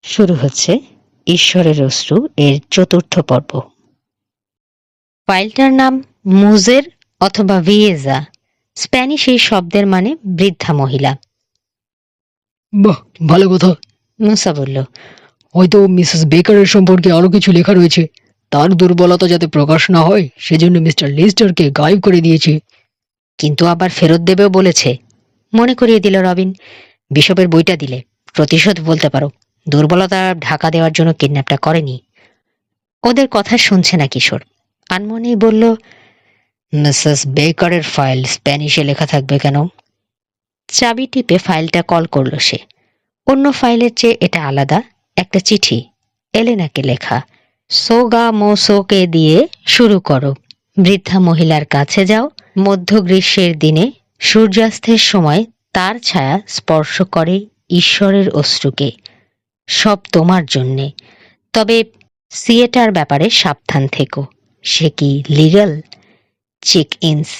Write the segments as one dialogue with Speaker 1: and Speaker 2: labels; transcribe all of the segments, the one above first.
Speaker 1: শুরু হচ্ছে ঈশ্বরের অশ্রু এর ৪র্থ পর্ব। ফাইলটার নাম মুজের অথবা ভিয়েজা। স্প্যানিশ এই শব্দের মানে বৃদ্ধা মহিলা।
Speaker 2: বাহ, ভালো কথা।
Speaker 1: মুসা বলল,
Speaker 2: হয়তো মিসেস বেকারের সম্পর্কে আরো কিছু লেখা রয়েছে। তার দুর্বলতা যাতে প্রকাশ না হয় সেজন্য মিস্টার লিস্টারকে গায়েব করে দিয়েছে।
Speaker 1: কিন্তু আবার ফেরত দেবেও বলেছে। মনে করিয়ে দিল রবিন, বিশপের বইটা দিলে প্রতিশোধ বলতে পারো। দুর্বলতা ঢাকা দেওয়ার জন্য কিডন্যাপটা করেনি। ওদের কথা শুনছে না কিশোর। আনমনেই বলল, মিসেস বেকারের ফাইল স্প্যানিশে লেখা থাকবে কেন? চাবি টিপে ফাইলটা কল করল সে। অন্য ফাইলের চেয়ে এটা আলাদা। একটা চিঠি, এলেনাকে লেখা। সোগা মোসোকে দিয়ে শুরু করো। বৃদ্ধা মহিলার কাছে যাও। মধ্য গ্রীষ্মের দিনে সূর্যাস্তের সময় তার ছায়া স্পর্শ করে ঈশ্বরের অশ্রুকে। সব তোমার জন্যে। তবে সিয়েটার ব্যাপারে সাবধান থেকো। সে কি লিগ্যাল? চেক ইনস।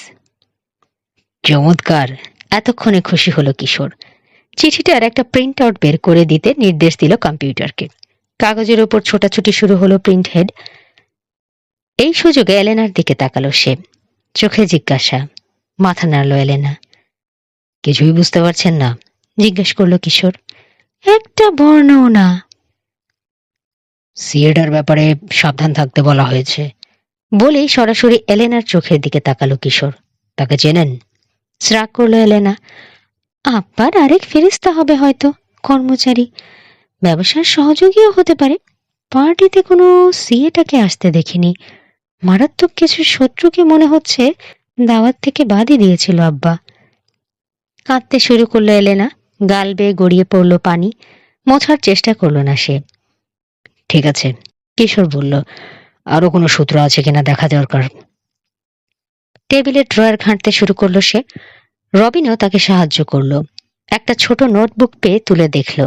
Speaker 1: চমৎকার! এতক্ষণে খুশি হলো কিশোর। চিঠিটার একটা প্রিন্ট আউট বের করে দিতে নির্দেশ দিল কম্পিউটারকে। কাগজের ওপর ছোটাছুটি শুরু হলো প্রিন্ট হেড। এই সুযোগে এলেনার দিকে তাকালো সে। চোখে জিজ্ঞাসা। মাথা নাড়ল এলেনা। কিছুই বুঝতে পারছেন না? জিজ্ঞেস করলো কিশোর। একটা বর্ণও না। সিয়েটার ব্যাপারে সাবধান থাকতে বলা হয়েছে বলেই সরাসরি এলেনার চোখের দিকে তাকালো কিশোর। তাকে চেনেন? শ্রাগ করলো এলেনা। আব্বার আরেক ফেরেশতা হবে হয়তো, কর্মচারী, ব্যবসার সহযোগীও হতে পারে। পার্টিতে কোনো সিএটাকে আসতে দেখিনি। মারাত্মক কিছু শত্রুকে মনে হচ্ছে দাওয়াত থেকে বাদই দিয়েছিল আব্বা। কাঁদতে শুরু করলো এলেনা। গাল বেয়ে গড়িয়ে পড়ল পানি। মোছার চেষ্টা করলো না সে। ঠিক আছে, কিশোর বলল, আরো কোনো সূত্র আছে কিনা দেখা দরকার। টেবিলের ড্রয়ার ঘাঁটতে শুরু করলো সে। রবিনও তাকে সাহায্য করলো। একটা ছোট নোটবুক পেয়ে তুলে দেখল।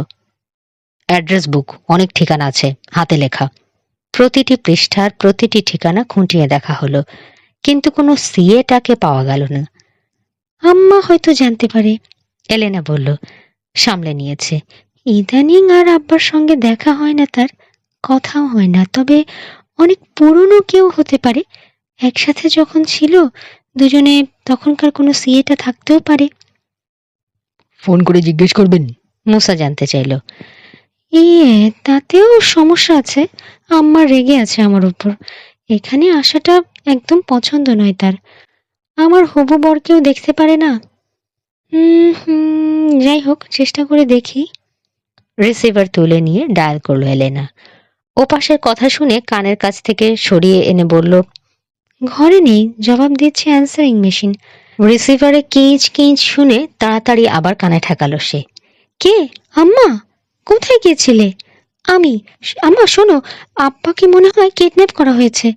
Speaker 1: অ্যাড্রেস বুক, অনেক ঠিকানা আছে, হাতে লেখা। প্রতিটি পৃষ্ঠার প্রতিটি ঠিকানা খুঁটিয়ে দেখা হলো, কিন্তু কোনো সিএটাকে পাওয়া গেল না। আম্মা হয়তো জানতে পারে, এলেনা বলল। সামলে নিয়েছে। ইদানিং আর আব্বার সঙ্গে দেখা হয় না তার, কথাও হয় না। তবে অনেক পুরনো কেউ হতে পারে। একসাথে যখন ছিল দুজনে, তখনকার কোনো সিএটা থাকতেও পারে।
Speaker 2: ফোন করে জিজ্ঞেস করবেন?
Speaker 1: মুসা জানতে চাইল। তাতেও সমস্যা আছে। আম্মা রেগে আছে আমার উপর। এখানে আসাটা একদম পছন্দ নয় তার। আমার হবু বরকেও দেখতে পারে না। যাই হোক, চেষ্টা করে দেখি। রিসিভার তুলে নিয়ে ডায়াল করলো এলেনা। ওপাশের কথা শুনে কানের কাছ থেকে সরিয়ে এনে বলল, ঘরে নেই, জবাব দিচ্ছে অ্যান্সারিং মেশিন। রিসিভারে কিঁচ কিঁচ শুনে তাড়াতাড়ি আবার কানে ঠেকালো সে। কে? আম্মা? কোথায় গিয়েছিলে? আমি। আম্মা শোনো, আব্বাকে মনে হয় কিডন্যাপ করা হয়েছে।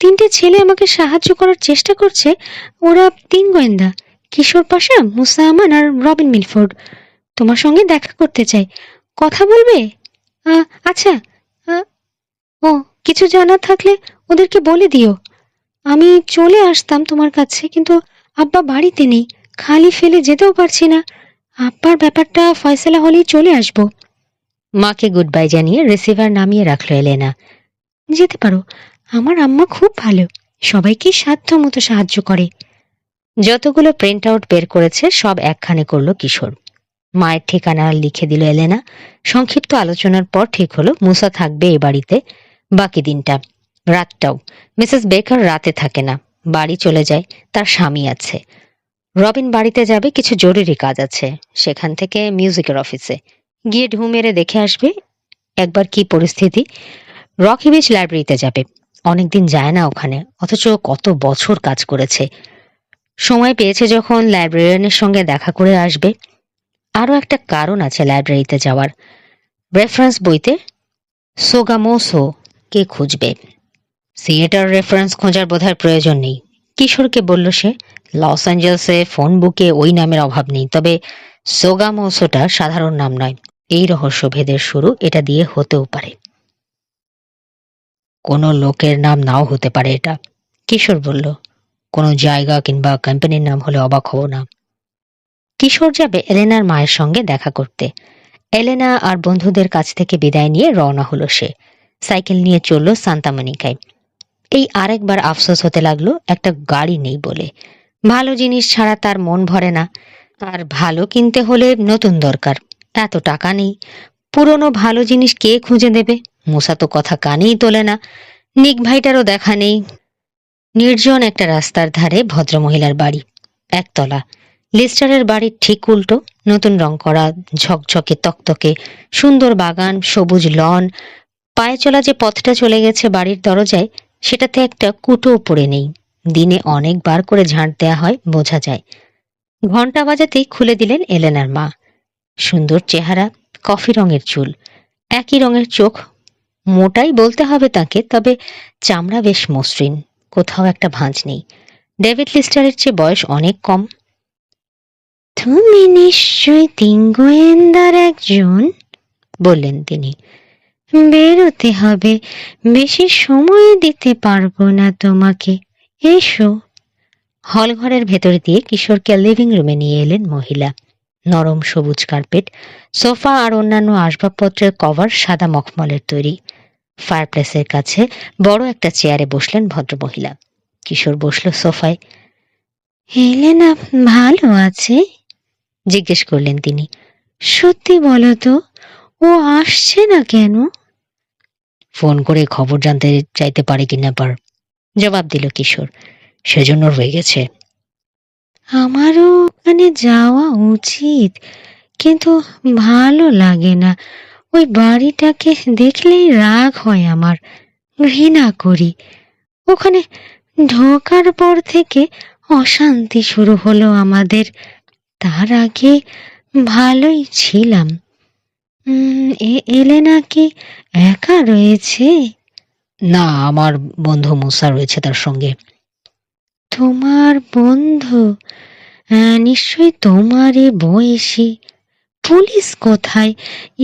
Speaker 1: 3টে ছেলে আমাকে সাহায্য করার চেষ্টা করছে। ওরা 3 গোয়েন্দা, কিশোর পাশা, মুসা আমান আর রবিন মিলফোর্ড। তোমার সঙ্গে দেখা করতে চাই। কথা বলবে? আচ্ছা। ও, কিছু জানার থাকলে ওদেরকে বলে দিও। আমি চলে আসতাম তোমার কাছে, কিন্তু আব্বা বাড়িতে নেই। খালি ফেলে যেতেও পারছি না। আব্বার ব্যাপারটা ফয়সালা হলেই চলে আসবো। মাকে গুড বাই জানিয়ে রিসিভার নামিয়ে রাখলো এলেনা। যেতে পারো, আমার আম্মা খুব ভালো, সবাইকে সাধ্য মতো সাহায্য করে। যতগুলো প্রিন্ট আউট বের করেছে সব একখানে করলো কিশোর। মায়ের ঠিকানা লিখে দিল এলেনা। সংক্ষিপ্ত আলোচনার পর ঠিক হলো মুসা থাকবে এ বাড়িতে বাকি দিনটা, রাতটাও। মিসেস বেকার রাতে থাকে না, বাড়ি চলে যায়। তার স্বামী আছে। রবিন বাড়িতে যাবে, কিছু জরুরি কাজ আছে। সেখান থেকে মিউজিকের অফিসে গিয়ে ঢু মেরে দেখে আসবে একবার কি পরিস্থিতি। রকি বিচ লাইব্রেরিতে যাবে। অনেকদিন যায় না ওখানে, অথচ কত বছর কাজ করেছে। সময় পেয়েছে যখন লাইব্রেরিয়ানের সঙ্গে দেখা করে আসবে। আরও একটা কারণ আছে লাইব্রেরিতে যাওয়ার। রেফারেন্স বইতে সোগামোসো কে খুঁজবে। সিয়েটার রেফারেন্স খোঁজার বোধহয় প্রয়োজন নেই, কিশোরকে বলল সে। লস অ্যাঞ্জেলসে ফোন বুকে ওই নামের অভাব নেই। তবে সোগামোসোটা সাধারণ নাম নয়। এই রহস্যভেদের শুরু এটা দিয়ে হতেও পারে। কোনো লোকের নাম নাও হতে পারে এটা, কিশোর বলল। কোনো জায়গা কিংবা কোম্পানির নাম হলে অবাক হব না। কিশোর যাবে এলেনার মায়ের সঙ্গে দেখা করতে। এলেনা আর বন্ধুদের কাছ থেকে বিদায় নিয়ে রওনা হলো সে। সাইকেল নিয়ে চলল সান্তামনিকায়। এই আরেকবার আফসোস হতে লাগলো একটা গাড়ি নেই বলে। ভালো জিনিস ছাড়া তার মন ভরে না, আর ভালো কিনতে হলে নতুন দরকার। এত টাকা নেই, পুরনো ভালো জিনিস কে খুঁজে দেবে? মুসা তো কথা কানেই তোলে না, নিক ভাইটারও দেখা নেই। নির্জন একটা রাস্তার ধারে ভদ্রমহিলার বাড়ি, একতলা। লিস্টারের বাড়ির ঠিক উল্টো, নতুন রং করা, ঝকঝকে তকতকে, সুন্দর বাগান, সবুজ লন। পায়ে চলা যে পথটা চলে গেছে বাড়ির দরজায়, সেটাতে একটা কুটোও পড়ে নেই। দিনে অনেকবার করে ঝাঁট দেয়া হয়, বোঝা যায়। ঘণ্টা বাজাতেই খুলে দিলেন এলেনার মা। সুন্দর চেহারা, কফি রঙের চুল, একই রঙের চোখ। মোটাই বলতে হবে তাকে, তবে চামড়া বেশ মসৃণ, কোথাও একটা ভাঁজ নেই। ডেভিড লিস্টারের চেয়ে বয়স অনেক কম। তুমি নিশ্চয়ই তিন গোয়েন্দার একজন, বললেন তিনি। বেরোতে হবে, বেশি সময় দিতে পারবো না তোমাকে। এসো। হলঘরের ভেতর দিয়ে কিশোরকে লিভিং রুমে নিয়ে এলেন মহিলা। নরম সবুজ কার্পেট, সোফা আর অন্যান্য আসবাবপত্রের কভার সাদা মখমলের তৈরি। ফায়ারপ্লেসের কাছে বড় একটা চেয়ারে বসলেন ভদ্রমহিলা। কিশোর বসল সোফায়। হেলেনা ভালো আছে? জিজ্ঞেস করলেন তিনি। সত্যি বলো তো, ও আসছে না কেন? ফোন করে খবর জানতে চাইতে পারে কিডন্যাপার, জবাব দিল কিশোর। সেজন্য রয়ে গেছে। আমারও ওখানে যাওয়া উচিত, কিন্তু ভালো লাগে না। ওই বাড়িটাকে দেখলেই রাগ হয় আমার, ঘৃণা করি। ওখানে ঢোকার পর থেকে অশান্তি শুরু হলো আমাদের। তার আগে ভালোই ছিলাম। এলেনা কি একা রয়েছে? না, আমার বন্ধু মুসা রয়েছে তার সঙ্গে। তোমার বন্ধু? নিশ্চয়ই তোমারই বয়সী। পুলিশ কোথায়?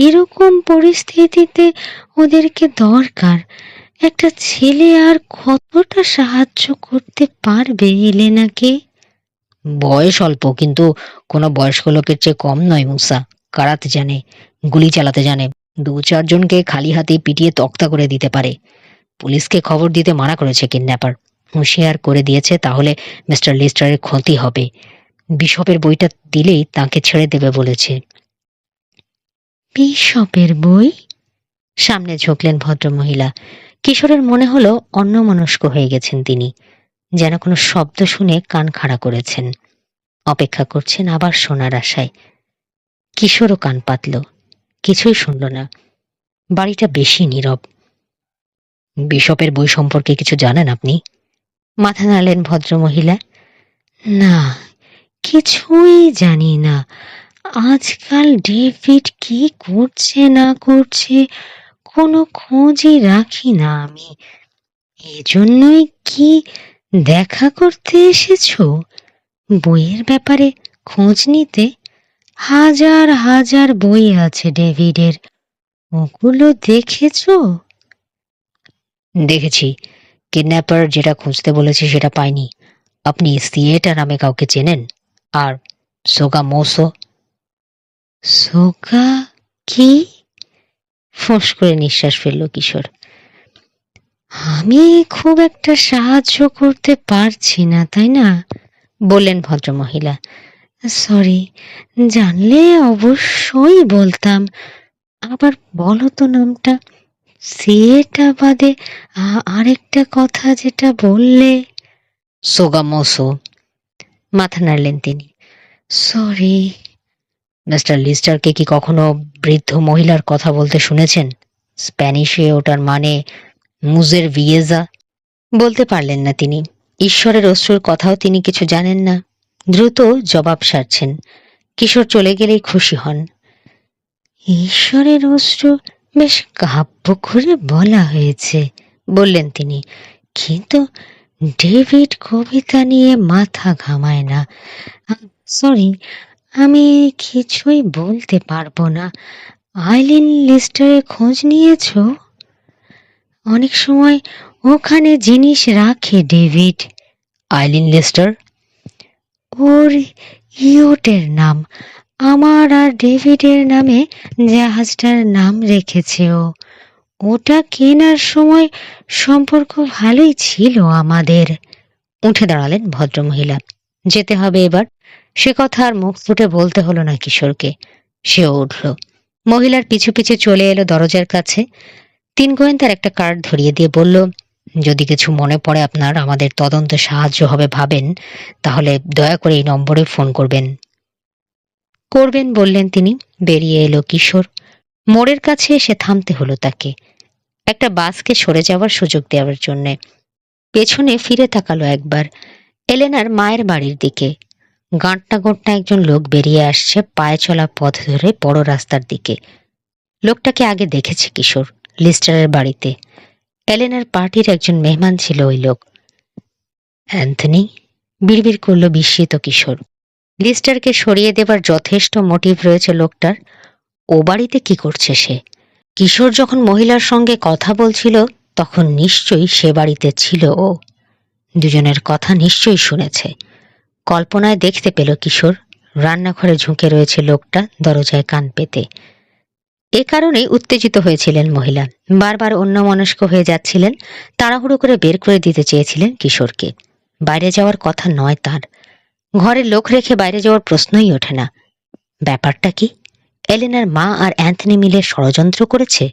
Speaker 1: এরকম পরিস্থিতিতে ওদেরকে দরকার। একটা ছেলে আর কতটা সাহায্য করতে পারবে এলেনাকে? বয়স অল্প, কিন্তু কোনো বয়স্ক লোকের চেয়ে কম নয় মুসা। কারাতে জানে, গুলি চালাতে জানে, 2-4 জনকে খালি হাতে পিটিয়ে তক্তা করে দিতে পারে। পুলিশকে খবর দিতে মানা করেছে কিডন্যাপার, হুঁশিয়ার করে দিয়েছে তাহলে মিস্টার লিস্টারের ক্ষতি হবে। বিশপের বইটা দিলেই তাকে ছেড়ে দেবে বলেছে। বিশপের বই? সামনে ঝুঁকলেন ভদ্রমহিলা। কিশোরের মনে হলো অন্যমনস্ক হয়ে গেছেন তিনি, যেন কোনো শব্দ শুনে কান খাড়া করেছেন, অপেক্ষা করছেন আবার শোনার আশায়। কিশোরও কান পাতল, কিছুই শুনল না। বাড়িটা বেশি নীরব। বিশপের বই সম্পর্কে কিছু জানেন আপনি? মাথা নাড়লেন ভদ্রমহিলা। না, কিছুই জানি না। আজকাল ডেভিড কি করছে না করছে কোনো খোঁজই রাখি না আমি। এজন্যই কি দেখা করতে এসেছো? বইয়ের ব্যাপারে খোঁজ নিতে? হাজার হাজার বই আছে ডেভিডের, ওগুলো দেখেছো? দেখেছি। কিডন্যাপার যেটা খুঁজতে বলেছে সেটা পাইনি। আপনি সিয়েটা নামে কাউকে চেনেন? আর সোগা মোসো? সোগা কি? ফোঁস করে নিঃশ্বাস ফেলল কিশোর। আমি খুব একটা সাহায্য করতে পারছি না, তাই না? বললেন ভদ্রমহিলা। সরি, জানলে অবশ্যই বলতাম। আবার বলো তো নামটা। সিয়েটা বাদে আরেকটা কথা যেটা বললে। সোগামোসো। মাথা নাড়লেন তিনি। সরি। মিস্টার লিস্টারকে কি কখনো বৃদ্ধ মহিলার কথা বলতে শুনেছেন? স্প্যানিশে ওটার মানে মুজের ভিয়েজা। বলতে পারলেন না তিনি। ঈশ্বরের অশ্রুর কথাও তিনি কিছু জানেন না। দ্রুত জবাব সারছেন। কিশোর চলে গেলেই খুশি হন। ঈশ্বরের অশ্রু বেশ কাব্য করে বলা হয়েছে, বললেন তিনি। কিন্তু ডেভিড কবিতা নিয়ে মাথা ঘামায় না। সরি, আমি কিছুই বলতে পারবো না। আইলিন লিস্টারের খোঁজ নিয়েছ? অনেক সময় ওখানে জিনিস রাখে ডেভিড। Eileen Lister? ওর ইয়টের নাম। আমার আর ডেভিডের নামে জাহাজটার নাম রেখেছে ও। ওটা কেনার সময় সম্পর্ক ভালোই ছিল আমাদের। উঠে দাঁড়ালেন ভদ্রমহিলা। যেতে হবে এবার। সে কথা আর মুখ ফুটে বলতে হলো না কিশোরকে। সেও উঠল। মহিলার পিছু পিছু চলে এলো দরজার কাছে। 3 গোয়েন্দার একটা কার্ড ধরিয়ে দিয়ে বলল, যদি কিছু মনে পড়ে আপনার, আমাদের তদন্তে সাহায্য হবে ভাবেন, তাহলে দয়া করে এই নম্বরে ফোন করবেন। করবেন বললেন তিনি। বেরিয়ে এলো কিশোর। মোড়ের কাছে এসে থামতে হলো তাকে, একটা বাসকে সরে যাওয়ার সুযোগ দেওয়ার জন্যে। পেছনে ফিরে তাকালো একবার, এলেনার মায়ের বাড়ির দিকে। গাঁটনা গোঁটনা একজন লোক বেরিয়ে আসছে পায়ে চলা পথ ধরে বড় রাস্তার দিকে। লোকটাকে আগে দেখেছে কিশোর, লিস্টারের বাড়িতে। এলেনার পার্টির একজন মেহমান ছিল ওই লোক। অ্যান্থনি, বিড়বিড় করল বিস্মিত কিশোর। লিস্টারকে সরিয়ে দেবার যথেষ্ট মোটিভ রয়েছে লোকটার। ও বাড়িতে কি করছে সে? কিশোর যখন মহিলার সঙ্গে কথা বলছিল তখন নিশ্চয়ই সে বাড়িতে ছিল ও। দুজনের কথা নিশ্চয়ই শুনেছে। কল্পনায় দেখতে পেল কিশোর, রান্নাঘরে ঝুঁকে রয়েছে লোকটা দরজায় কান পেতে। এ কারণেই উত্তেজিত হয়েছিলেন মহিলা। বারবার অন্যমনস্ক হয়ে যাচ্ছিলেন। তাড়াহুড়ো করে বের করে দিতে চেয়েছিলেন কিশোরকে। বাইরে যাওয়ার কথা নয় তার। ঘরে লোক রেখে বাইরে যাওয়ার প্রশ্নই ওঠে না। ব্যাপারটা কি? এলেনার মা আর অ্যান্থনি মিলে ষড়যন্ত্র করেছে?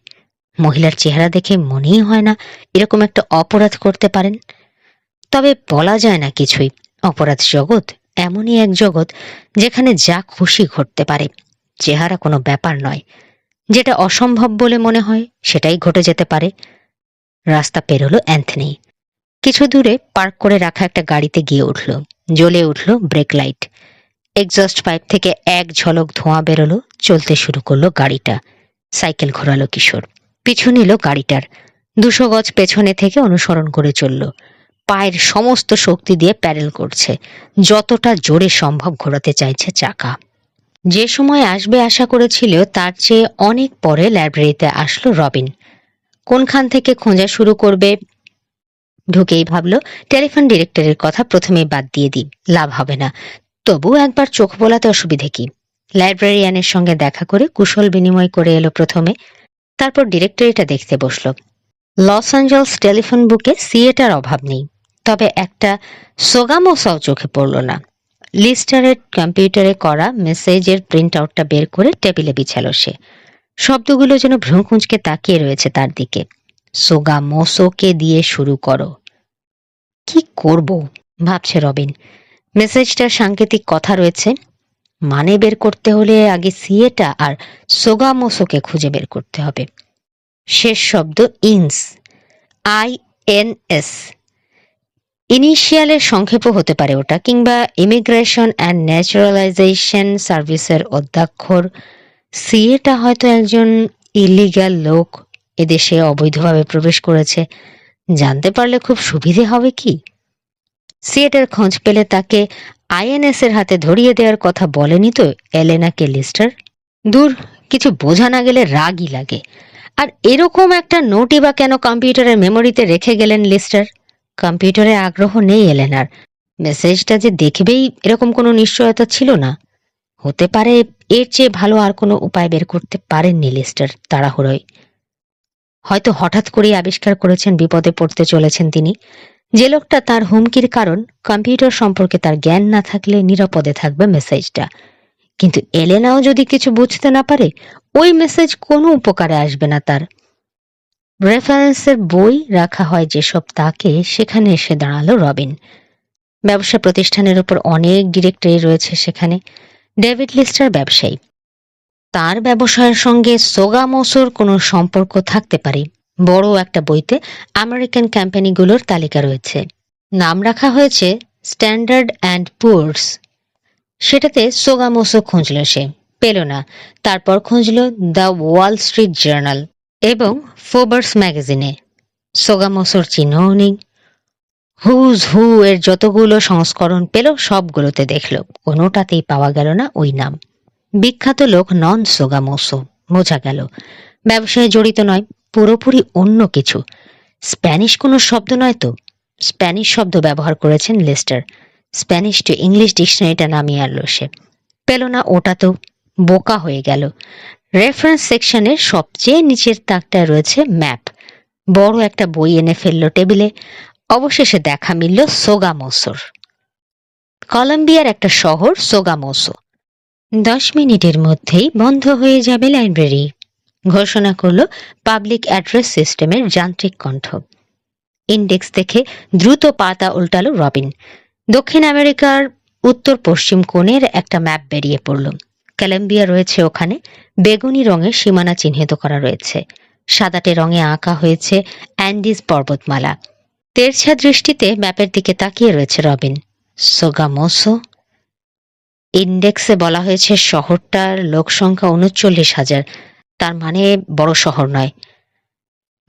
Speaker 1: মহিলার চেহারা দেখে মনেই হয় না এরকম একটা অপরাধ করতে পারেন। তবে বলা যায় না কিছুই। অপরাধ জগৎ এমনই এক জগৎ যেখানে যা খুশি ঘটতে পারে। চেহারা কোনো ব্যাপার নয়। যেটা অসম্ভব বলে মনে হয় সেটাই ঘটে যেতে পারে। রাস্তা পেরোলো অ্যান্থনি। কিছু দূরে পার্ক করে রাখা একটা গাড়িতে গিয়ে উঠল। জ্বলে উঠল ব্রেক লাইট। এক্সস্ট পাইপ থেকে এক ঝলক ধোঁয়া বেরোলো। চলতে শুরু করলো গাড়িটা। সাইকেল ঘোরালো কিশোর। পিছু নিল গাড়িটার। 200 গজ পেছনে থেকে অনুসরণ করে চলল। পায়ের সমস্ত শক্তি দিয়ে প্যাডেল করছে। যতটা জোরে সম্ভব ঘোরাতে চাইছে চাকা। যে সময় আসবে আশা করেছিল তার চেয়ে অনেক পরে লাইব্রেরিতে আসলো রবিন। কোনখান থেকে খোঁজা শুরু করবে? ঢুকেই ভাবল টেলিফোন ডিরেক্টরের কথা প্রথমেই বাদ দিয়ে দিই, লাভ হবে না। তবু একবার চোখ বোলাতে অসুবিধে কি? লাইব্রেরিয়ানের সঙ্গে দেখা করে কুশল বিনিময় করে এলো প্রথমে, তারপর ডিরেক্টরিটা দেখতে বসল। লস অ্যাঞ্জেলস টেলিফোন বুকে সিএটার অভাব নেই, তবে একটা সোগামোসাও চোখে পড়ল না। লিস্টারের কম্পিউটারে করা মেসেজের প্রিন্ট আউটটা বের করে টেবিলে বিছালো সে। শব্দগুলো যেন ভ্রু কুঁচকে তাকিয়ে রয়েছে তার দিকে। সোগামোসোকে দিয়ে শুরু করো। কি করব ভাবছে রবিন। মেসেজটার সাংকেতিক কথা রয়েছে, মানে বের করতে হলে আগে সিএটা আর সোগামোসোকে খুঁজে বের করতে হবে। শেষ শব্দ ইনস, INS। ইনিশিয়ালের সংক্ষেপও হতে পারে ওটা, কিংবা ইমিগ্রেশন অ্যান্ড ন্যাচারালাইজেশন সার্ভিসের অধ্যাক্ষর। সিএটা হয়তো একজন ইলিগ্যাল লোক, এদেশে অবৈধভাবে প্রবেশ করেছে। জানতে পারলে খুব সুবিধে হবে কি? সিএটার খোঁজ পেলে তাকে INS এর হাতে ধরিয়ে দেওয়ার কথা বলেনি তো এলেনাকে লিস্টার? দূর, কিছু বোঝা না গেলে রাগই লাগে। আর এরকম একটা নোটই বা কেন কম্পিউটারের মেমোরিতে রেখে গেলেন লিস্টার? কম্পিউটারে আগ্রহ নেই এলেনার। মেসেজটা যে দেখবেই এরকম কোনো নিশ্চয়তা ছিল না। হতে পারে এর চেয়ে ভালো আর কোনো উপায় বের করতে পারেননি লিস্টার তাড়াহুড়োয়। হয়তো হঠাৎ করেই আবিষ্কার করেছেন বিপদে পড়তে চলেছেন তিনি। যে লোকটা তার হুমকির কারণ, কম্পিউটার সম্পর্কে তার জ্ঞান না থাকলে নিরাপদে থাকবে মেসেজটা। কিন্তু এলেনাও যদি কিছু বুঝতে না পারে, ওই মেসেজ কোনো উপকারে আসবে না তার। রেফারেন্সের বই রাখা হয় যেসব তাকে, সেখানে এসে দাঁড়ালো রবিন। ব্যবসা প্রতিষ্ঠানের উপর অনেক ডিরেক্টরি রয়েছে সেখানে। ডেভিড লিস্টার ব্যবসায়ী। তার ব্যবসায়ের সঙ্গে সোগামোসোর কোনো সম্পর্ক থাকতে পারে। বড় একটা বইতে আমেরিকান কোম্পানিগুলোর তালিকা রয়েছে। নাম রাখা হয়েছে স্ট্যান্ডার্ড অ্যান্ড পুয়ার্স। সেটাতে সোগামোসো খুঁজল সে, পেল না। তারপর খুঁজল দ্য ওয়াল স্ট্রিট জার্নাল এবং ফোবার্স ম্যাগাজিনে। সোগামোসোর চিহ্নও নেই। হুজ হু এর যতগুলো সংস্করণ পেল সবগুলোতে দেখল, কোনোটাতেই পাওয়া গেল না ওই নাম। বিখ্যাত লোক নন সোগামোসো, বোঝা গেল। ব্যবসায় জড়িত নয়, পুরোপুরি অন্য কিছু। স্প্যানিশ কোনো শব্দ নয় তো? স্প্যানিশ শব্দ ব্যবহার করেছেন লিস্টার। স্প্যানিশ টু ইংলিশ ডিকশনারিটা নামিয়ে আনলো সে, পেল না ওটা তো। বোকা হয়ে গেল। রেফারেন্স সেকশনের সবচেয়ে নিচের তাকটায় রয়েছে ম্যাপ। বড় একটা বই এনে ফেললো টেবিলে। অবশেষে দেখা মিলল সোগামোসোর। কলম্বিয়ার একটা শহর সোগামোসো। 10 মিনিটের মধ্যেই বন্ধ হয়ে যাবে লাইব্রেরি, ঘোষণা করলো পাবলিক অ্যাড্রেস সিস্টেমের যান্ত্রিক কণ্ঠ। ইন্ডেক্স দেখে দ্রুত পাতা উল্টালো রবিন। দক্ষিণ আমেরিকার উত্তর পশ্চিম কোণের একটা ম্যাপ বেরিয়ে পড়ল। কলম্বিয়া রয়েছে ওখানে, বেগুনি রঙে সীমানা চিহ্নিত করা রয়েছে। সাদাটে রঙে আঁকা হয়েছে অ্যান্ডিজ পর্বতমালা। তেরছা দৃষ্টিতে ম্যাপের দিকে তাকিয়ে রয়েছে রবিন। সোগামোসো। ইন্ডেক্সে বলা হয়েছে শহরটার লোকসংখ্যা 39,000। তার মানে বড় শহর নয়।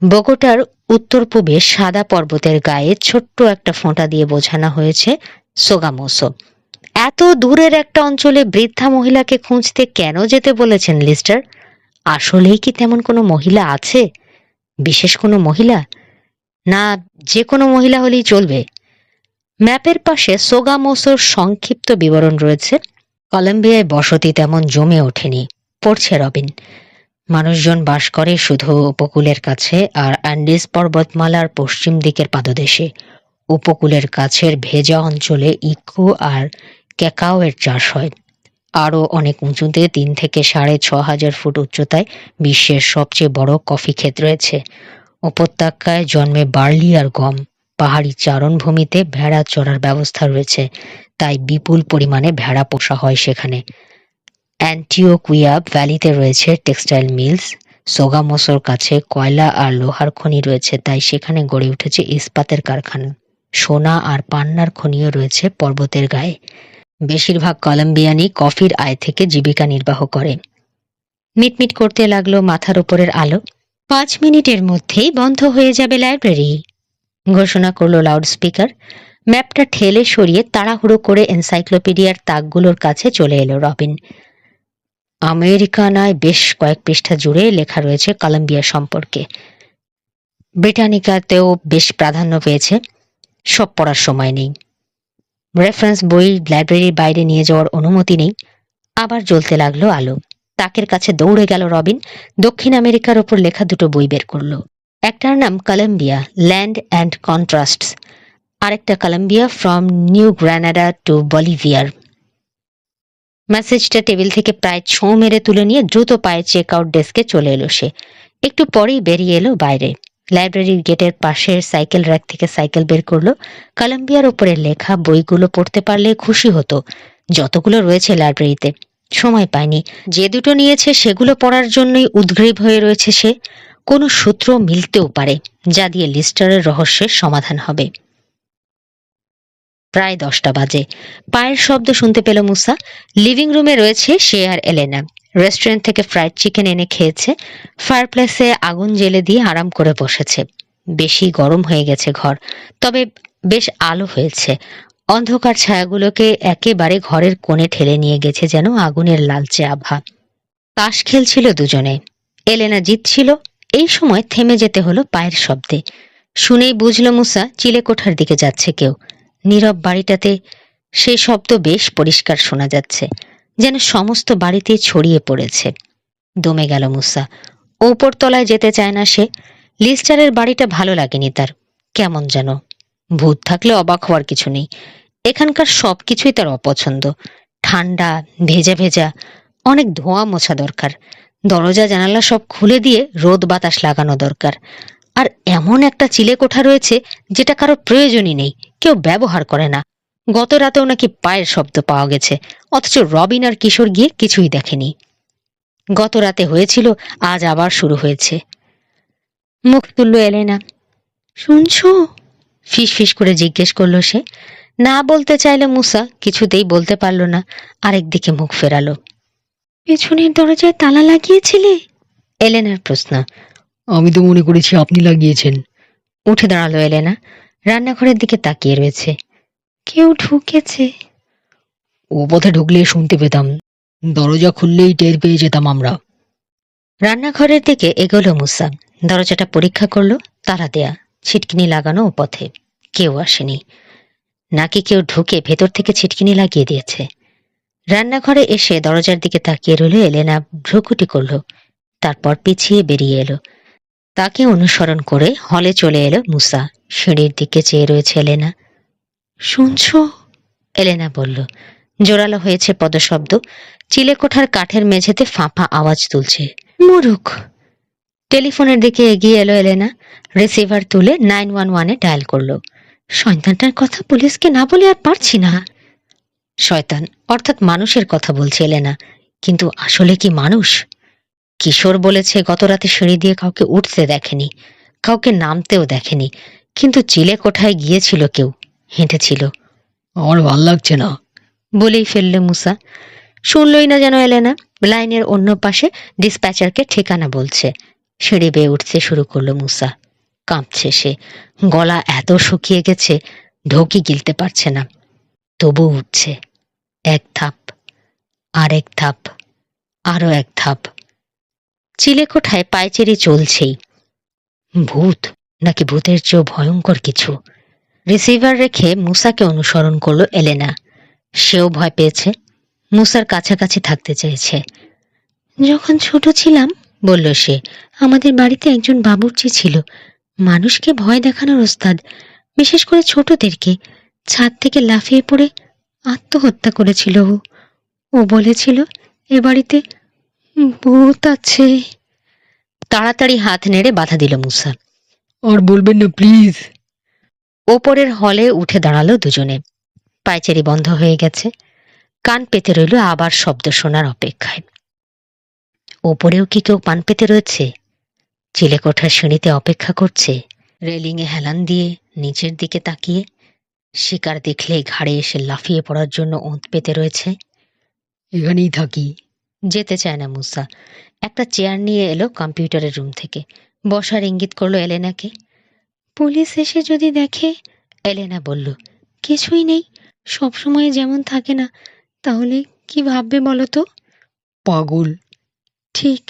Speaker 1: বোগোটার উত্তর পূবে সাদা পর্বতের গায়ে ছোট্ট একটা ফোঁটা দিয়ে বোঝানো হয়েছে সোগামোসো। এত দূরের একটা অঞ্চলে বৃদ্ধা মহিলাকে খুঁজতে কেন যেতে বলেছেন লিস্টার? আসলেই কি তেমন কোনো মহিলা আছে? বিশেষ কোনো মহিলা? না যে কোনো মহিলা হলেই চলবে? ম্যাপের পাশে সোগামোসোর সংক্ষিপ্ত বিবরণ রয়েছে। কলম্বিয়ায় বসতি তেমন জমে ওঠেনি, পড়ছে রবিন। মানুষজন বাস করে শুধু উপকূলের কাছে আর অ্যান্ডিজ পর্বতমালার পশ্চিম দিকের পাদদেশে। উপকূলের কাছের ভেজা অঞ্চলে ইকো আর ক্যাকাও এর চাষ হয়। আরও অনেক উঁচুতে 3 থেকে 6,500 ফুট উচ্চতায় বিশ্বের সবচেয়ে বড় কফি ক্ষেত রয়েছে। উপত্যকায় জন্মে বার্লি আর গম। পাহাড়ি চারণভূমিতে ভেড়া চড়ার ব্যবস্থা রয়েছে, তাই বিপুল পরিমাণে ভেড়া পোষা হয় সেখানে। অ্যান্টিওকুইয়া ভ্যালিতে রয়েছে টেক্সটাইল মিলস। সোগামোসোর কাছে কয়লা আর লোহার খনি রয়েছে, তাই সেখানে গড়ে উঠেছে ইস্পাতের কারখানা। সোনা আর পান্নার খনিও রয়েছে পর্বতের গায়ে। বেশিরভাগ কলম্বিয়ানই কফির আয় থেকে জীবিকা নির্বাহ করে। মিটমিট করতে লাগলো মাথার উপরের আলো। 5 মিনিটের মধ্যেই বন্ধ হয়ে যাবে লাইব্রেরি, ঘোষণা করলো লাউডস্পিকার। ম্যাপটা ঠেলে সরিয়ে তাড়াহুড়ো করে এনসাইক্লোপিডিয়ার তাকগুলোর কাছে চলে এলো রবিন। আমেরিকানায় বেশ কয়েক পৃষ্ঠা জুড়ে লেখা রয়েছে কলম্বিয়া সম্পর্কে। ব্রিটানিকাতেও বেশ প্রাধান্য পেয়েছে। সব পড়ার সময় নেই। রেফারেন্স বই লাইব্রেরির বাইরে নিয়ে যাওয়ার অনুমতি নেই। আবার জ্বলতে লাগলো আলো। তাকের কাছে দৌড়ে গেল রবিন। দক্ষিণ আমেরিকার ওপর লেখা দুটো বই বের করলো। একটার নাম কলম্বিয়া, ল্যান্ড অ্যান্ড কন্ট্রাস্টস, আরেকটা Colombia from New Granada to বলিভিয়ার। মেসেজটা টেবিল থেকে প্রায় ছোঁ মেরে তুলে নিয়ে দ্রুত পায়ে চেক আউট ডেস্কে চলে এলো সে। একটু পরেই বেরিয়ে এলো বাইরে। লাইব্রেরির গেটের পাশের সাইকেল র্যাক থেকে সাইকেল বের করলো। কলম্বিয়ার ওপরে লেখা বইগুলো পড়তে পারলে খুশি হতো, যতগুলো রয়েছে লাইব্রেরিতে। সময় পায়নি। যে দুটো নিয়েছে সেগুলো পড়ার জন্যই উদ্গ্রীব হয়ে রয়েছে সে। কোনো সূত্র মিলতেও পারে, যা দিয়ে লিস্টারের রহস্যের সমাধান হবে। প্রায় 10টা বাজে। পায়ের শব্দ শুনতে পেল মুসা। লিভিং রুমে রয়েছে সে আর এলেনা। রেস্টুরেন্ট থেকে ফ্রাইড চিকেন এনে খেয়েছে। ফায়ারপ্লেসে আগুন জ্বেলে দিয়ে আরাম করে বসেছে। বেশি গরম হয়ে গেছে ঘর, তবে বেশ আলো হয়েছে। অন্ধকার ছায়াগুলোকে একেবারে ঘরের কোণে ঠেলে নিয়ে গেছে যেন আগুনের লালচে আভা। তাস খেলছিল দুজনে। এলেনা জিতছিল। এই সময় থেমে যেতে হলো পায়ের শব্দে। শুনেই বুঝল মুসা চিলেকোঠার দিকে যাচ্ছে কেউ। নীরব বাড়িটাতে সে শব্দ বেশ পরিষ্কার শোনা যাচ্ছে, যেন সমস্ত বাড়িতে ছড়িয়ে পড়েছে। দমে গেল মুসা। ওপর তলায় যেতে চায় না সে। লিস্টারের বাড়িটা ভালো লাগেনি তার। কেমন যেন। ভূত থাকলে অবাক হওয়ার কিছু নেই। এখানকার সবকিছুই তার অপছন্দ। ঠান্ডা, ভেজা ভেজা, অনেক ধোঁয়া মোছা দরকার। দরজা জানালা সব খুলে দিয়ে রোদ বাতাস লাগানো দরকার। আর এমন একটা চিলেকোঠা রয়েছে যেটা কারো প্রয়োজনই নেই, কেউ ব্যবহার করে না। গত রাতেও নাকি পায়ের শব্দ পাওয়া গেছে, অথচ রবিন আর কিশোর গিয়ে কিছুই দেখেনি। গত রাতে হয়েছিল, আজ আবার শুরু হয়েছে। মুখ তুলল এলেনা। শুনছো? ফিস ফিস করে জিজ্ঞেস করলো সে। না বলতে চাইলে মুসা কিছুতেই বলতে পারল না। আরেকদিকে মুখ ফেরালো। পেছনের দরজায় তালা লাগিয়েছিলে? এলেনার প্রশ্ন।
Speaker 2: আমি তো মনে করেছি আপনি লাগিয়েছেন।
Speaker 1: উঠে দাঁড়ালো এলেনা। রান্নাঘরের দিকে তাকিয়ে রয়েছে। কেউ ঢুকেছে।
Speaker 2: ও পথে ঢুকলে শুনতে পেতাম, দরজা খুললেই টের পেয়ে যেতাম আমরা।
Speaker 1: রান্নাঘরের দিকে এগোলো মুসা। দরজাটা পরীক্ষা করলো, তালা দেয়া, ছিটকিনি লাগানো ও পথে। কেউ আসেনি। নাকি কেউ ঢুকে ভেতর থেকে ছিটকিনি লাগিয়ে দিয়েছে? রান্নাঘরে এসে দরজার দিকে তাকিয়ে রইল এলেনা। ভ্রুকুটি করল, তারপর পিছিয়ে বেরিয়ে এলো। তাকে অনুসরণ করে হলে চলে এলো মুসা। সিঁড়ির দিকে চেয়ে রয়েছে এলেনা। শুনছো? এলেনা বলল। জোরালো হয়েছে পদশব্দ। চিলেকোঠার কাঠের মেঝেতে ফাঁপা আওয়াজ তুলছে। মুরুখ। টেলিফোনের দিকে এগিয়ে এলো এলেনা। রিসিভার তুলে 911-এ ডায়াল করলো। শয়তানটার কথা পুলিশকে না বলে আর পারছি না। শয়তান অর্থাৎ মানুষের কথা বলছে এলেনা, কিন্তু আসলে কি মানুষ? কিশোর বলেছে গতরাতে সিঁড়ি দিয়ে কাউকে উঠতে দেখেনি, কাউকে নামতেও দেখেনি, কিন্তু চিলেকোঠায় গিয়েছিল কেউ, হেঁটেছিল।
Speaker 2: আমার ভাল লাগছে না
Speaker 1: বলেই ফেললে মুসা। শুনলই না যেন এলেনা। লাইনের অন্য পাশে ডিসপ্যাচারকে ঠিকানা বলছে। সিঁড়ি বেয়ে উঠতে শুরু করলো মুসা। কাঁপছে সে, গলা এত শুকিয়ে গেছে ঢোকই গিলতে পারছে না। তবু উঠছে। এক ধাপ, আরেক ধাপ, আরো এক ধাপ। চিলেকোঠায় পায়চেরি চলছেই। ভূত, নাকি ভূতের চেয়েও ভয়ঙ্কর কিছু? রিসিভার রেখে মুসাকে অনুসরণ করলো এলেনা। সেও ভয় পেয়েছে, মুসার কাছাকাছি থাকতে চেয়েছে। যখন ছোট ছিলাম, বলল সে, আমাদের বাড়িতে একজন বাবুর্চি ছিল। মানুষকে ভয় দেখানোর ওস্তাদ, বিশেষ করে ছোটদেরকে। ছাদ থেকে লাফিয়ে পড়ে আত্মহত্যা করেছিল ও। ও বলেছিল এ বাড়িতে ভূত আছে। তাড়াতাড়ি হাত নেড়ে বাধা দিল মুসা।
Speaker 2: আর বলবেন না প্লিজ।
Speaker 1: ওপরের হলে উঠে দাঁড়ালো দুজনে। পায়চারি বন্ধ হয়ে গেছে। কান পেতে রইল আবার শব্দ শোনার অপেক্ষায়। ওপরেও কি কেউ পান পেতে রয়েছে? চিলেকোঠার সিঁড়িতে অপেক্ষা করছে, রেলিংয়ে হেলান দিয়ে নিচের দিকে তাকিয়ে। শিকার দেখলেই ঘাড়ে এসে লাফিয়ে পড়ার জন্য ওঁত পেতে রয়েছে।
Speaker 2: এখানেই থাকি।
Speaker 1: যেতে চায় না মুসা। একটা চেয়ার নিয়ে এলো কম্পিউটারের রুম থেকে। বসার ইঙ্গিত করলো এলেনাকে। পুলিশ এসে যদি দেখে? এলেনা বলল। কিছুই নেই, সবসময় যেমন থাকে না। তাহলে কি ভাববে বলো তো?
Speaker 2: পাগল।
Speaker 1: ঠিক।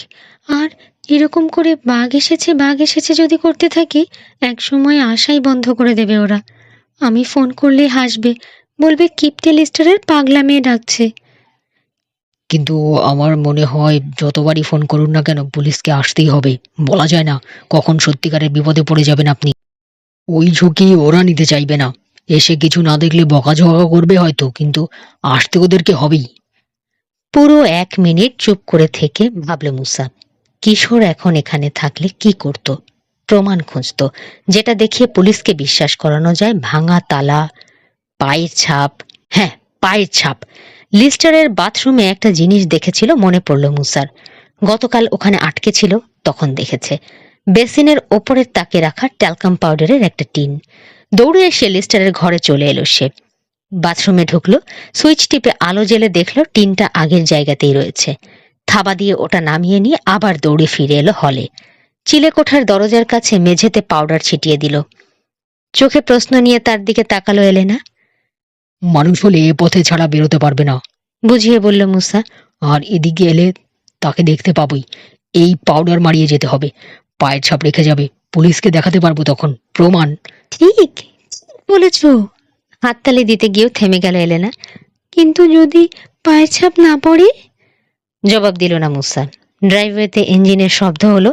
Speaker 1: আর এরকম করে বাঘ এসেছে যদি করতে থাকি, এক সময় আশাই বন্ধ করে দেবে ওরা। আমি ফোন করলেই হাসবে, বলবে কিপটে লিস্টারের পাগলা মেয়ে ডাকছে।
Speaker 2: কিন্তু আমার মনে হয় যতবারই ফোন করুন না কেন পুলিশকে আসতেই হবে। বলা যায় না কখন সত্যিকারের বিপদে পড়ে যাবেন আপনি। ওই ঝুঁকি ওরা নিতে চাইবে না। এসে কিছু না দেখলে বকাঝকা করবে হয়তো, কিন্তু আসতে ওদেরকে হবেই।
Speaker 1: পুরো 1 মিনিট চুপ করে থেকে ভাবল মুসা। কিশোর এখন এখানে থাকলে কি করত? প্রমাণ খুঁজত, যেটা দেখিয়ে পুলিশকে বিশ্বাস করানো যায়। ভাঙা তালা, পায়ের ছাপ। হ্যাঁ, পায়ের ছাপ। লিস্টারের বাথরুমে একটা জিনিস দেখেছিল, মনে পড়ল মুসার। গতকাল ওখানে আটকে ছিল, তখন দেখেছে। বেসিনের ওপরের তাকে রাখা ট্যালকাম পাউডারের একটা টিন। দৌড়ে এসে লিস্টারের ঘরে চলে এলো সে। বাথরুমে ঢুকলো, সুইচ টিপে আলো জ্বেলে দেখলো টিনটা আগের জায়গাতেই রয়েছে। থাবা দিয়ে ওটা নামিয়ে নিয়ে আবার দৌড়ে ফিরে এলো হলে। চিলেকোঠার দরজার কাছে মেঝেতে পাউডার ছিটিয়ে দিল। চোখে প্রশ্ন নিয়ে তার দিকে তাকালো এলেনা।
Speaker 2: মানুষ হলে এ পথে ছাড়া বেরোতে পারবে না,
Speaker 1: বুঝিয়ে বলল মুসা।
Speaker 2: আর এদিকে এলে তাকে দেখতে পাবোই। এই পাউডার মারিয়ে যেতে হবে। পায়ের ছাপ রেখে যাবে, পুলিশকে দেখাতে পারবো তখন প্রমাণ।
Speaker 1: ঠিক বলেছ। হাততালি দিতে গিয়েও থেমে গেল এলেনা। কিন্তু যদি পায়ের ছাপ না পড়ে? জবাব দিল না মুসা। ড্রাইভওয়েতে ইঞ্জিনের শব্দ হলো।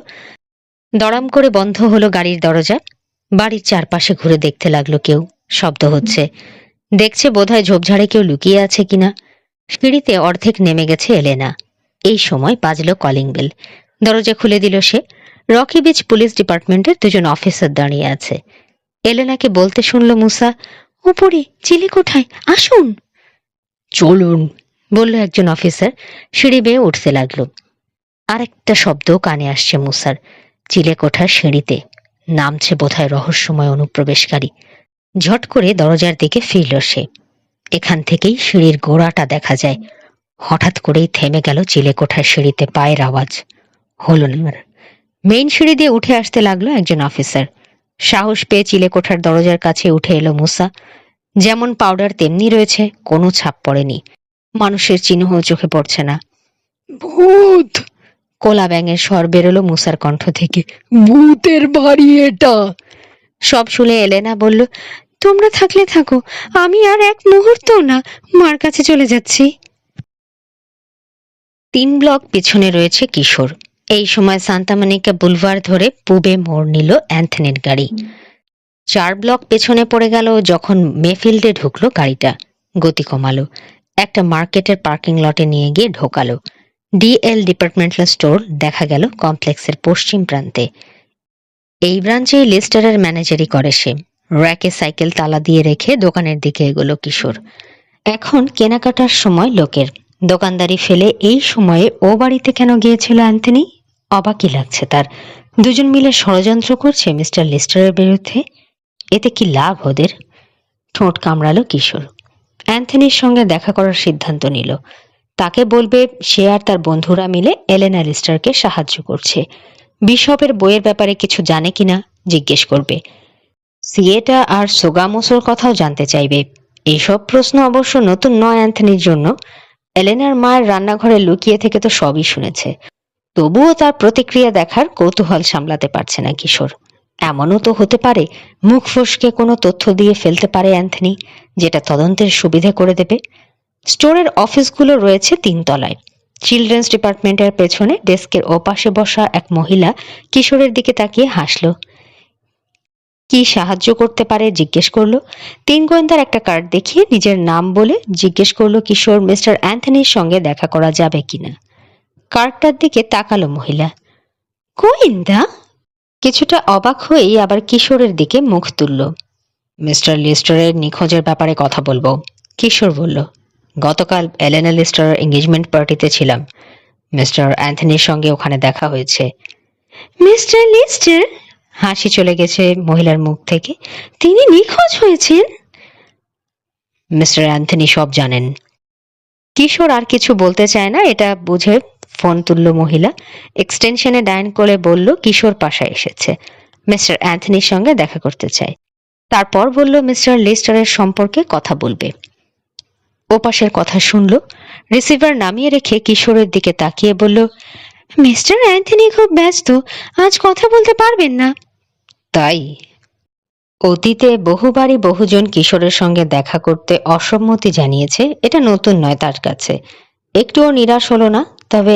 Speaker 1: দড়াম করে বন্ধ হলো গাড়ির দরজা। বাড়ির চারপাশে ঘুরে দেখতে লাগলো কেউ। শব্দ হচ্ছে, দেখছে বোধহয় ঝোপঝাড়ে কেউ লুকিয়ে আছে কিনা। সিঁড়িতে অর্ধেক নেমে গেছে এলেনা। এই সময় বাজলো কলিং বেল। দরজা খুলে দিল সে। রকি বিচ পুলিশ ডিপার্টমেন্টের 2জন অফিসার দাঁড়িয়ে আছে। এলেনাকে বলতে শুনল মুসা, উপরে চিলেকোঠায় আসুন।
Speaker 2: চলুন,
Speaker 1: বলল একজন অফিসার। সিঁড়ি বেয়ে উঠতে লাগলো। আরেকটা শব্দ কানে আসছে মুসার। চিলেকোঠার সিঁড়িতে নামছে বোধহয় রহস্যময় অনুপ্রবেশকারী। ঝট করে দরজার দিকে ফিরল সে। এখান থেকেই সিঁড়ির গোড়াটা দেখা যায়। হঠাৎ করেই থেমে গেল চিলেকোঠার সিঁড়িতে পায়ের আওয়াজ। হলো না আর। মেইন সিঁড়ি দিয়ে উঠে আসতে লাগলো একজন অফিসার। সাহস পেয়ে চিলেকোঠার দরজার কাছে উঠে এলো মুসা। যেমন পাউডার তেমনি রয়েছে, কোনো ছাপ পড়েনি। মানুষের চিহ্নও চোখে পড়ছে না।
Speaker 2: ভূত!
Speaker 1: কোলা ব্যাঙের স্বর বেরোলো মুসার কণ্ঠ থেকে।
Speaker 2: ভূতের বাড়ি এটা।
Speaker 1: সব শুনে এলেনা বলল, তোমরা থাকলে থাকো, আমি আর এক মুহূর্ত না, মার কাছে চলে যাচ্ছি। 3 ব্লক পিছনে রয়েছে কিশোর। এই সময় সান্তা মনিকা বুলভার ধরে পূবে মোড় নিল অ্যান্থনির গাড়ি। 4 ব্লক পেছনে পড়ে গেল যখন মেফিল্ডে ঢুকলো গাড়িটা। গতি কমালো, একটা মার্কেটের পার্কিং লটে নিয়ে গিয়ে ঢোকালো। ডিএল ডিপার্টমেন্টাল স্টোর দেখা গেল কমপ্লেক্সের পশ্চিম প্রান্তে। এই ব্রাঞ্চেই লিস্টারের ম্যানেজারি করে সে। র্যাকে সাইকেল তালা দিয়ে রেখে দোকানের দিকে এগোলো কিশোর। এখন কেনাকাটার সময় লোকের, দোকানদারি ফেলে এই সময়ে ও বাড়িতে কেন গিয়েছিল অ্যান্থনি? অবাকই লাগছে তার। দুজন মিলে ষড়যন্ত্র করছে মিস্টার লিস্টারের বিরুদ্ধে। এতে কি লাভ ওদের? ঠোঁট কামড়ালো কিশোর। অ্যান্থনির সঙ্গে দেখা করার সিদ্ধান্ত নিল। তাকে বলবে সে আর তার বন্ধুরা মিলে এলেনা লিস্টারকে সাহায্য করছে। বিশপের বইয়ের ব্যাপারে কিছু জানে কিনা জিজ্ঞেস করবে। সিয়েটা আর সোগামোসোর কথাও জানতে চাইবে। এইসব প্রশ্ন অবশ্য নতুন নয় অ্যান্থনির জন্য। এলেনার মায়ের রান্নাঘরে লুকিয়ে থেকে তো সবই শুনেছে। তবুও তার প্রতিক্রিয়া দেখার কৌতূহল সামলাতে পারছে না কিশোর। এমনও তো হতে পারে মুখ ফসকে কোনো তথ্য দিয়ে ফেলতে পারে অ্যান্থনি, যেটা তদন্তের সুবিধে করে দেবে। স্টোরের অফিসগুলো রয়েছে 3 তলায়। চিলড্রেন্স ডিপার্টমেন্টের পেছনে ডেস্কের ওপাশে বসা এক মহিলা কিশোরের দিকে তাকিয়ে হাসল। কি সাহায্য করতে পারে জিজ্ঞেস করলো। 3 গোয়েন্দার একটা কার্ড দেখিয়ে নিজের নাম বলে জিজ্ঞেস করলো কিশোর মিস্টার অ্যান্থনির সঙ্গে দেখা করা যাবে কিনা। কার্ডটার দিকে তাকালো মহিলা। গোয়েন্দা? কিছুটা অবাক হয়েই আবার কিশোরের দিকে মুখ তুলল। মিস্টার লিস্টারের নিখোঁজের ব্যাপারে কথা বলবো, কিশোর বলল। গতকাল এলেনা লিস্টারের এঙ্গেজমেন্ট পার্টিতে ছিলাম। মিস্টার অ্যান্থনির সঙ্গে ওখানে দেখা হয়েছে। Mister Lister? হাসি চলে গেছে মহিলার মুখ থেকে। তিনি নিখোঁজ হয়েছেন? মিস্টার অ্যান্থনি সব জানেন। কিশোর আর কিছু বলতে চায় না, এটা বুঝে ফোন তুলল মহিলা। এক্সটেনশনে ডায়াল করে বলল কিশোর পাশে এসেছে, মিস্টার অ্যান্থনির সঙ্গে দেখা করতে চায়। তারপর বলল মিস্টার লিস্টারের সম্পর্কে কথা বলবে। ওপাশের কথা শুনল। রিসিভার নামিয়ে রেখে কিশোরের দিকে তাকিয়ে বলল, মিস্টার অ্যান্থনি খুব ব্যস্ত, আজ কথা বলতে পারবেন না। তাই? অতীতে বহুবারই বহুজন কিশোরের সঙ্গে দেখা করতে অসম্মতি জানিয়েছে, এটা নতুন নয় তার কাছে। একটুও নিরাশ হলো না, তবে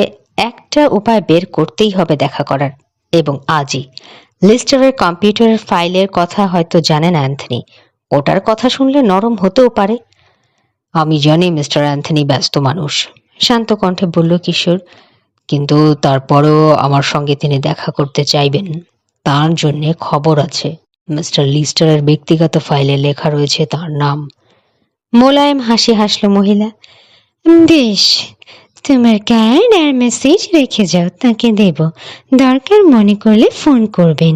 Speaker 1: একটা উপায় বের করতেই হবে দেখা করার, এবং আজই। লিস্টারের কম্পিউটারের ফাইলের কথা হয়তো জানেন অ্যান্থনি, ওটার কথা শুনলে নরম হতেও পারে। আমি জানি মিস্টার অ্যান্থনি ব্যস্ত মানুষ, শান্ত কণ্ঠে বলল কিশোর, কিন্তু তারপরেও আমার সঙ্গে তিনি দেখা করতে চাইবেন। তার জন্যে খবর আছে। মিস্টার লিস্টারের ব্যক্তিগত ফাইলে লেখা রয়েছে তার নাম। মোলায়েম হাসি হাসল মহিলা। বেশ, তোমার কার্ড আর মেসেজ রেখে যাও, তাকে দেব। দরকার মনে করলে ফোন করবেন।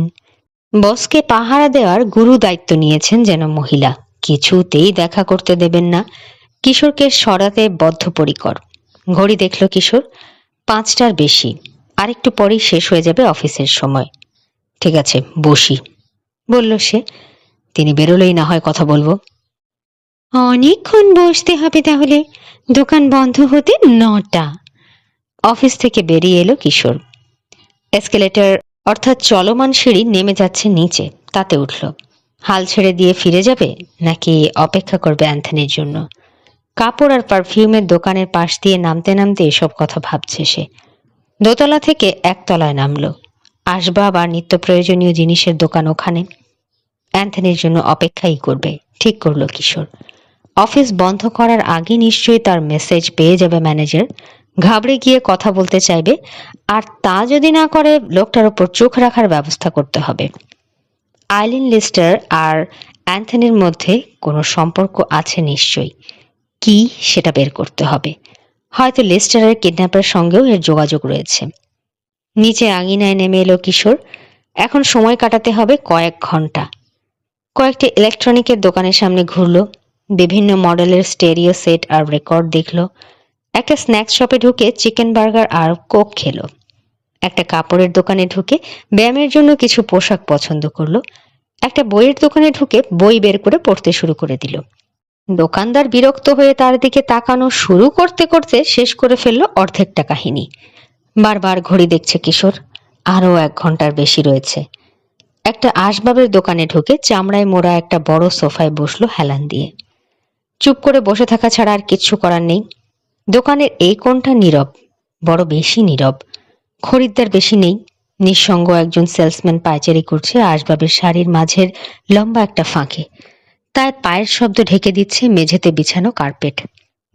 Speaker 1: বসকে পাহারা দেওয়ার গুরু দায়িত্ব নিয়েছেন যেন মহিলা। কিছুতেই দেখা করতে দেবেন না। কিশোরকে সরাতে বদ্ধপরিকর। ঘড়ি দেখল কিশোর, 5টার বেশি। আরেকটু পরেই শেষ হয়ে যাবে অফিসের সময়। ঠিক আছে, বসি, বলল সে। তিনি বেরোলেই না হয় কথা বলবো। অনেকক্ষণ বসতে হবে তাহলে, দোকান বন্ধ হতে 9টা। অফিস থেকে বেরিয়ে এলো কিশোর। এসকেলেটর অর্থাৎ চলমান সিঁড়ি নেমে যাচ্ছে নিচে, তাতে উঠল। হাল ছেড়ে দিয়ে ফিরে যাবে নাকি অপেক্ষা করবে অ্যান্থনির জন্য? কাপড় আর পারফিউমের দোকানের পাশ দিয়ে নামতে নামতে এসব কথা ভাবছে সে। দোতলা থেকে 1তলায় নামলো। আসবাব আর নিত্য প্রয়োজনীয় জিনিসের দোকান ওখানে। অ্যান্থনির জন্য অপেক্ষাই করবে ঠিক করলো কিশোর। অফিস বন্ধ করার আগে নিশ্চয়ই তার মেসেজ পেয়ে যাবে ম্যানেজার। ঘাবড়ে গিয়ে কথা বলতে চাইবে, আর তা যদি না করে লোকটার ওপর চোখ রাখার ব্যবস্থা করতে হবে। আইলিন লিস্টার আর অ্যান্থনির মধ্যে কোনো সম্পর্ক আছে নিশ্চয়ই। কি সেটা বের করতে হবে। হয়তো লিস্টারের কিডন্যাপের সঙ্গেও এর যোগাযোগ রয়েছে। নিচে আঙিনায় নেমে এলো কিশোর। এখন সময় কাটাতে হবে কয়েক ঘন্টা। কয়েকটি ইলেকট্রনিকের দোকানের সামনে ঘুরল। বিভিন্ন মডেলের স্টেরিও সেট আর রেকর্ড দেখল। একটা স্ন্যাক্স শপে ঢুকে চিকেন বার্গার আর কোক খেলো। একটা কাপড়ের দোকানে ঢুকে ব্যায়ামের জন্য কিছু পোশাক পছন্দ করলো। একটা বইয়ের দোকানে ঢুকে বই বের করে পড়তে শুরু করে দিল। দোকানদার বিরক্ত হয়ে তার দিকে তাকানো শুরু করতে করতে শেষ করে ফেললো অর্ধেকটা কাহিনী। বারবার ঘড়ি দেখছে কিশোর, আরও 1 ঘন্টার বেশি রয়েছে। একটা আসবাবের দোকানে ঢুকে চামড়ায় মোড়া একটা বড় সোফায় বসলো হেলান দিয়ে। চুপ করে বসে থাকা ছাড়া আর কিচ্ছু করার নেই। দোকানের এই কোণটা নীরব, বড় বেশি নীরব। খরিদ্দার বেশি নেই। নিঃসঙ্গ একজন সেলসম্যান পায়চারি করছে আসবাবের শাড়ির মাঝের লম্বা একটা ফাঁকে। তার পায়ের শব্দ ঢেকে দিচ্ছে মেঝেতে বিছানো কার্পেট।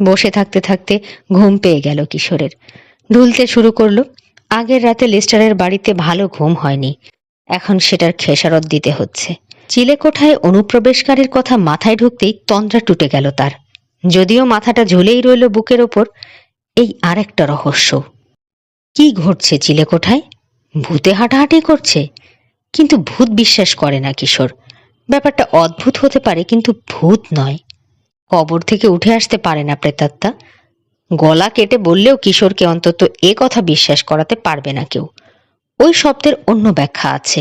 Speaker 1: বসে থাকতে থাকতে ঘুম পেয়ে গেল কিশোরের। ঢুলতে শুরু করলো। আগের রাতে লিস্টারের বাড়িতে ভালো ঘুম হয়নি, এখন সেটার খেসারত দিতে হচ্ছে। চিলেকোঠায় অনুপ্রবেশকারীর কথা মাথায় ঢুকতেই তন্দ্রা টুটে গেল তার। যদিও মাথাটা ঝুলেই রইল বুকের ওপর। এই আরেকটা রহস্য। কি ঘটছে চিলেকোঠায়? ভূতে হাঁটাহাঁটি করছে, কিন্তু ভূত বিশ্বাস করে না কিশোর। ব্যাপারটা অদ্ভুত হতে পারে, কিন্তু ভূত নয়। কবর থেকে উঠে আসতে পারে না প্রেতাত্মা। গলা কেটে বললেও কিশোরকে অন্তত এ কথা বিশ্বাস করাতে পারবে না কেউ। ওই শব্দের অন্য ব্যাখ্যা আছে।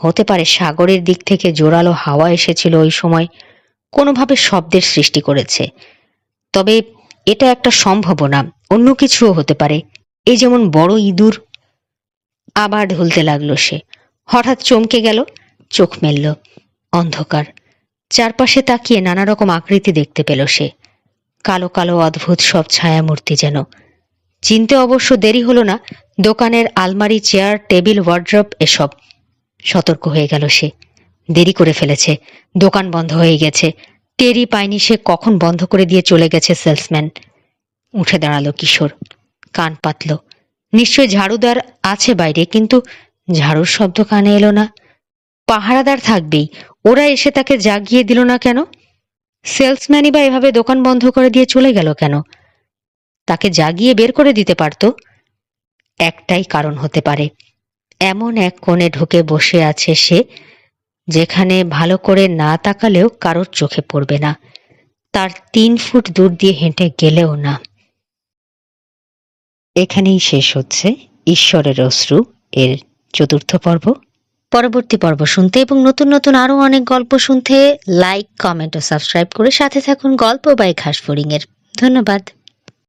Speaker 1: হতে পারে সাগরের দিক থেকে জোরালো হাওয়া এসেছিল ওই সময়, কোনোভাবে শব্দের সৃষ্টি করেছে। তবে এটা একটা সম্ভাবনা, অন্য কিছুও হতে পারে। এই যেমন বড় ইঁদুর। আবার ঢুলতে লাগলো সে। হঠাৎ চমকে গেল, চোখ মেলল। অন্ধকার। চারপাশে তাকিয়ে নানা রকম আকৃতি দেখতে পেল সে। কালো কালো অদ্ভুত সব ছায়ামূর্তি যেন। চিনতে অবশ্য দেরি হলো না। দোকানের আলমারি, চেয়ার, টেবিল, ওয়ার্ড্রব এসব। সতর্ক হয়ে গেল সে। দেরি করে ফেলেছে। দোকান বন্ধ হয়ে গেছে। টেরই পায়নি সে কখন বন্ধ করে দিয়ে চলে গেছে সেলসম্যান। উঠে দাঁড়ালো কিশোর। কান পাতল। নিশ্চয় ঝাড়ুদার আছে বাইরে, কিন্তু ঝাড়ুর শব্দ কানে এলো না। পাহারাদার থাকবেই, ওরা এসে তাকে জাগিয়ে দিল না কেন? সেলসম্যানই বা এভাবে দোকান বন্ধ করে দিয়ে চলে গেল কেন? তাকে জাগিয়ে বের করে দিতে পারত। একটাই কারণ হতে পারে। এমন এক কোণে ঢুকে বসে আছে সে, যেখানে ভালো করে না তাকালেও কারোর চোখে পড়বে না, তার 3 ফুট দূর দিয়ে হেঁটে গেলেও না। এখানেই শেষ হচ্ছে ঈশ্বরের অশ্রু এর 4র্থ পর্ব। পরবর্তী পর্ব শুনতে এবং নতুন নতুন আরো অনেক গল্প শুনতে লাইক, কমেন্ট ও সাবস্ক্রাইব করে সাথে থাকুন গল্প বাই ঘাসফড়িং এর। ধন্যবাদ।